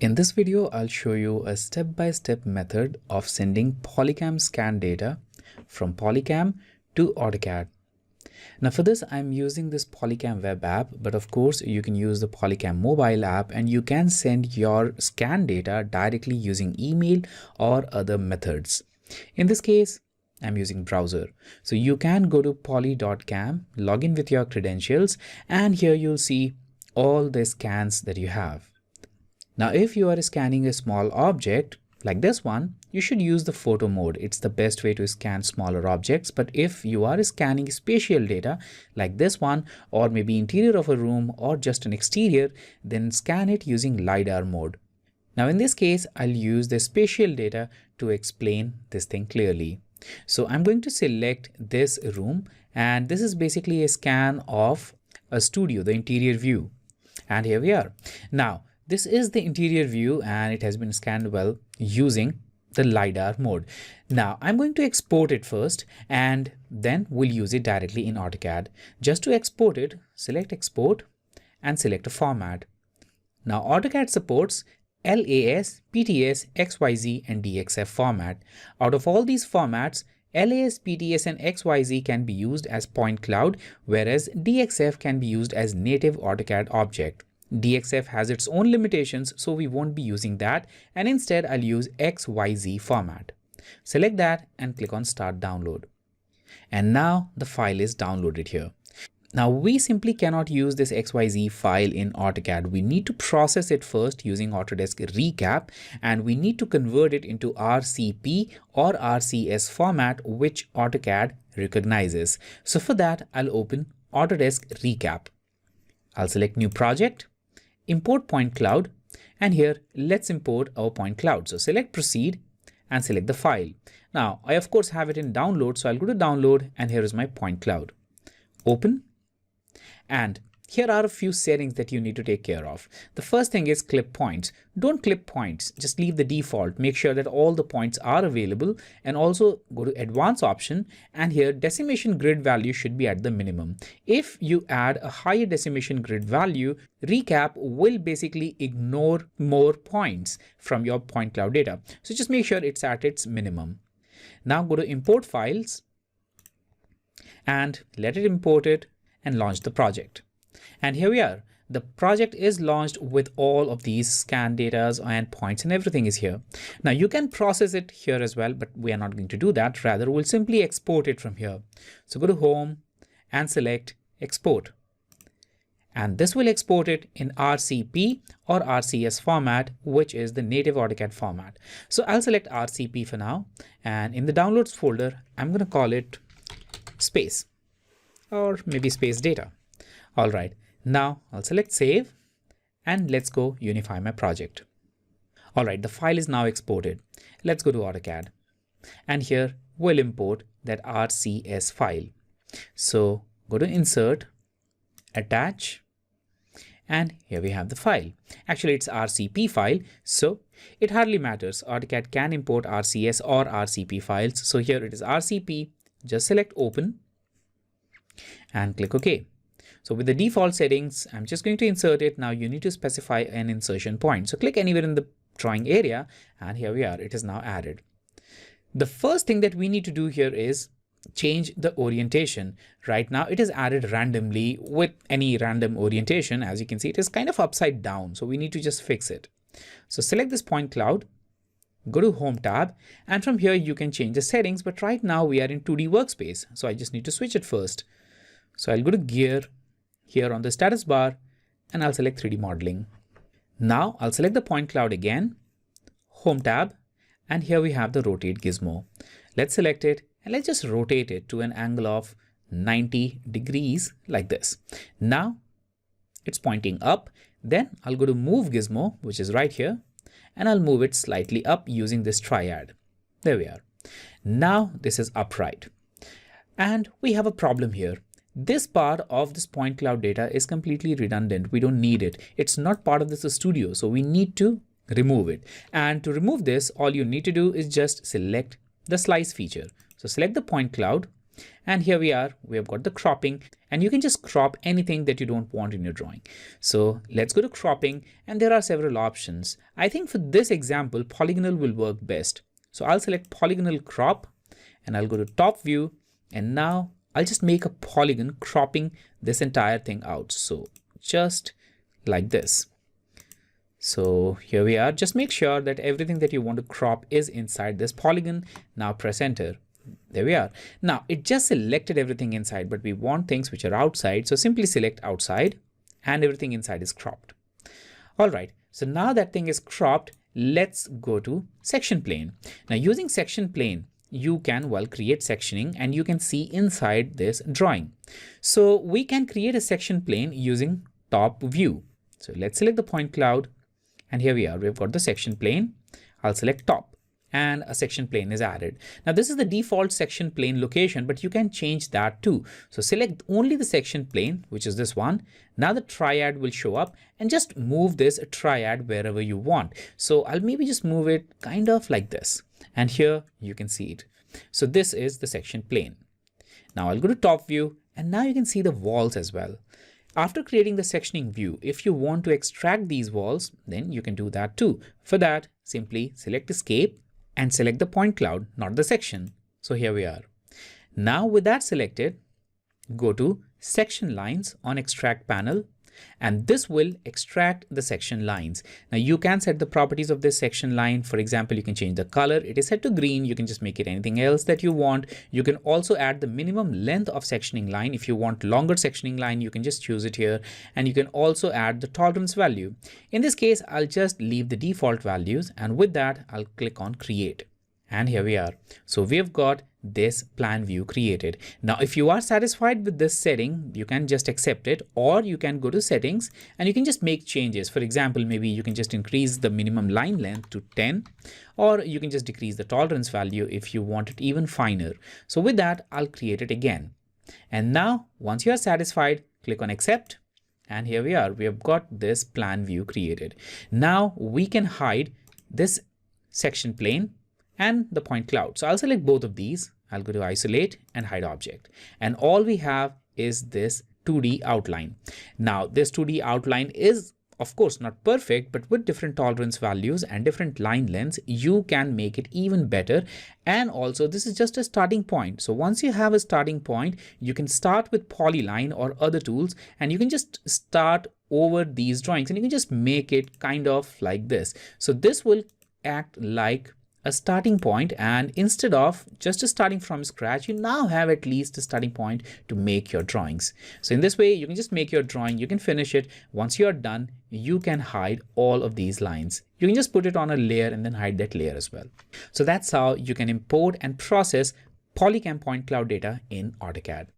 In this video, I'll show you a step-by-step method of sending Polycam scan data from Polycam to AutoCAD. Now for this, I'm using this Polycam web app, but of course you can use the Polycam mobile app and you can send your scan data directly using email or other methods. In this case, I'm using browser. So you can go to poly.cam, log in with your credentials, and here you'll see all the scans that you have. Now, if you are scanning a small object like this one, you should use the photo mode. It's the best way to scan smaller objects. But if you are scanning spatial data like this one, or maybe interior of a room or just an exterior, then scan it using LiDAR mode. Now, in this case, I'll use the spatial data to explain this thing clearly. So I'm going to select this room, and this is basically a scan of a studio, the interior view. And here we are. Now, this is the interior view and it has been scanned well using the LiDAR mode. Now I'm going to export it first and then we'll use it directly in AutoCAD. Just to export it, select export and select a format. Now AutoCAD supports LAS, PTS, XYZ and DXF format. Out of all these formats, LAS, PTS and XYZ can be used as point cloud, whereas DXF can be used as native AutoCAD object. DXF has its own limitations, so we won't be using that, and instead I'll use XYZ format. Select that and click on Start Download. And now the file is downloaded here. Now we simply cannot use this XYZ file in AutoCAD. We need to process it first using Autodesk Recap, and we need to convert it into RCP or RCS format, which AutoCAD recognizes. So for that, I'll open Autodesk Recap. I'll select New Project, import point cloud, and here let's import our point cloud. So select proceed and select the file. Now I of course have it in download, so I'll go to download and here is my point cloud. Open, and here are a few settings that you need to take care of. The first thing is clip points. Don't clip points, just leave the default. Make sure that all the points are available, and also go to advanced option, and here decimation grid value should be at the minimum. If you add a higher decimation grid value, Recap will basically ignore more points from your point cloud data. So just make sure it's at its minimum. Now go to import files and let it import it and launch the project. And here we are. The project is launched with all of these scan data and points and everything is here. Now you can process it here as well, but we are not going to do that. Rather, we'll simply export it from here. So go to Home and select Export. And this will export it in RCP or RCS format, which is the native AutoCAD format. So I'll select RCP for now. And in the Downloads folder, I'm going to call it Space or maybe Space Data. All right. Now I'll select Save and let's go unify my project. All right, the file is now exported. Let's go to AutoCAD and here we'll import that RCS file. So go to Insert, Attach, and here we have the file. Actually, it's RCP file, so it hardly matters. AutoCAD can import RCS or RCP files. So here it is RCP. Just select Open and click OK. So with the default settings, I'm just going to insert it. Now you need to specify an insertion point. So click anywhere in the drawing area and here we are. It is now added. The first thing that we need to do here is change the orientation. Right now it is added randomly with any random orientation. As you can see, it is kind of upside down. So we need to just fix it. So select this point cloud, go to Home tab, and from here you can change the settings. But right now we are in 2D workspace. So I just need to switch it first. So I'll go to Gear here on the status bar and I'll select 3D modeling. Now I'll select the point cloud again, Home tab, and here we have the rotate gizmo. Let's select it and let's just rotate it to an angle of 90 degrees like this. Now it's pointing up. Then I'll go to move gizmo, which is right here, and I'll move it slightly up using this triad. There we are. Now this is upright. And we have a problem here. This part of this point cloud data is completely redundant. We don't need it. It's not part of this studio, so we need to remove it. And to remove this, all you need to do is just select the slice feature. So select the point cloud And here we are, we have got the cropping, and you can just crop anything that you don't want in your drawing. So let's go to cropping, and there are several options. I think for this example, polygonal will work best. So I'll select polygonal crop, and I'll go to top view, and now I'll just make a polygon cropping this entire thing out. So just like this. So here we are. Just make sure that everything that you want to crop is inside this polygon. Now press enter. There we are. Now it just selected everything inside, but we want things which are outside. So simply select outside and everything inside is cropped. All right. So now that thing is cropped, let's go to section plane. Now using section plane, you can create sectioning and you can see inside this drawing. So we can create a section plane using top view. So let's select the point cloud, and here we are. We've got the section plane. I'll select top, and a section plane is added. Now this is the default section plane location, but you can change that too. So select only the section plane, which is this one. Now the triad will show up, and just move this triad wherever you want. So I'll maybe just move it kind of like this. And here you can see it. So this is the section plane. Now I'll go to top view, and now you can see the walls as well. After creating the sectioning view, if you want to extract these walls, then you can do that too. For that, simply select escape and select the point cloud, not the section. So here we are. Now with that selected, go to section lines on extract panel, and this will extract the section lines. Now you can set the properties of this section line. For example, you can change the color. It is set to green. You can just make it anything else that you want. You can also add the minimum length of sectioning line. If you want longer sectioning line, you can just choose it here. And you can also add the tolerance value. In this case, I'll just leave the default values, and with that, I'll click on create. And here we are. So we've got this plan view created. Now, if you are satisfied with this setting, you can just accept it, or you can go to settings and you can just make changes. For example, maybe you can just increase the minimum line length to 10, or you can just decrease the tolerance value if you want it even finer. So with that, I'll create it again. And now once you are satisfied, click on accept. And here we are. We have got this plan view created. Now we can hide this section plane and the point cloud. So I'll select both of these. I'll go to isolate and hide object. And all we have is this 2D outline. Now this 2D outline is of course not perfect, but with different tolerance values and different line lengths, you can make it even better. And also this is just a starting point. So once you have a starting point, you can start with Polyline or other tools, and you can just start over these drawings and you can just make it kind of like this. So this will act like a starting point, and instead of just starting from scratch, you now have at least a starting point to make your drawings. So in this way, you can just make your drawing, you can finish it. Once you're done, you can hide all of these lines. You can just put it on a layer and then hide that layer as well. So that's how you can import and process Polycam point cloud data in AutoCAD.